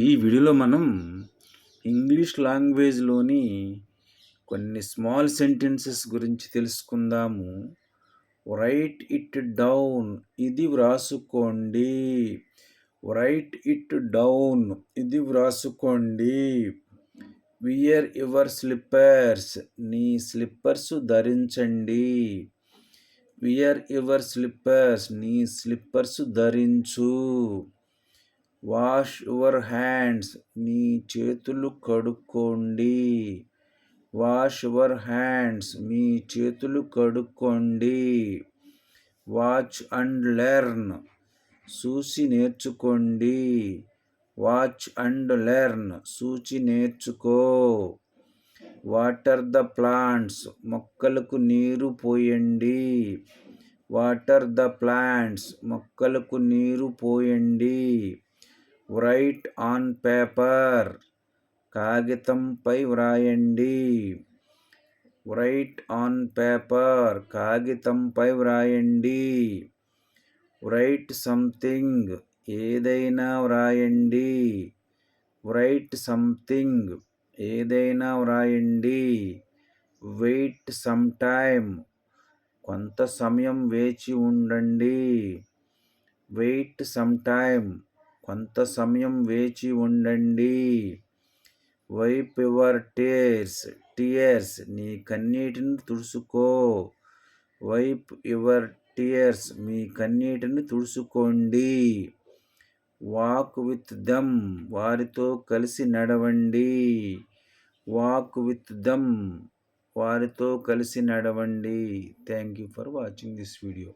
ఈ వీడియోలో మనం ఇంగ్లీష్ లాంగ్వేజ్లోని కొన్ని స్మాల్ సెంటెన్సెస్ గురించి తెలుసుకుందాము. రైట్ ఇట్ డౌన్, ఇది వ్రాసుకోండి. రైట్ ఇట్ డౌన్, ఇది వ్రాసుకోండి. వియర్ యువర్ స్లిప్పర్స్, నీ స్లిప్పర్స్ ధరించండి. వియర్ యువర్ స్లిప్పర్స్, నీ స్లిప్పర్స్ ధరించు. వాష్ యువర్ హ్యాండ్స్, నీ చేతులు కడుక్కోండి. వాష్ యువర్ హ్యాండ్స్, మీ చేతులు కడుక్కోండి. వాచ్ అండ్ లెర్న్, చూసి నేర్చుకోండి. వాచ్ అండ్ లెర్న్, చూచి నేర్చుకో. వాటర్ ద ప్లాంట్స్, మొక్కలకు నీరు పోయండి. వాటర్ ద ప్లాంట్స్, మొక్కలకు నీరు పోయండి. రైట్ ఆన్ పేపర్, కాగితంపై వ్రాయండి. రైట్ ఆన్ పేపర్, కాగితంపై వ్రాయండి. రైట్ సంథింగ్, ఏదైనా వ్రాయండి. రైట్ సంథింగ్, ఏదైనా వ్రాయండి. వెయిట్ సమ్ టైమ్, కొంత సమయం వేచి ఉండండి. వెయిట్ సమ్ టైమ్, కొంత సమయం వేచి ఉండండి. వైప్ యువర్ టీయర్స్, నీ కన్నీటిని తుడుచుకో. వైప్ యువర్ టీయర్స్, మీ కన్నీటిని తుడుచుకోండి. వాక్ విత్ దెమ్, వారితో కలిసి నడవండి. వాక్ విత్ దెమ్, వారితో కలిసి నడవండి. Thank you for watching this video.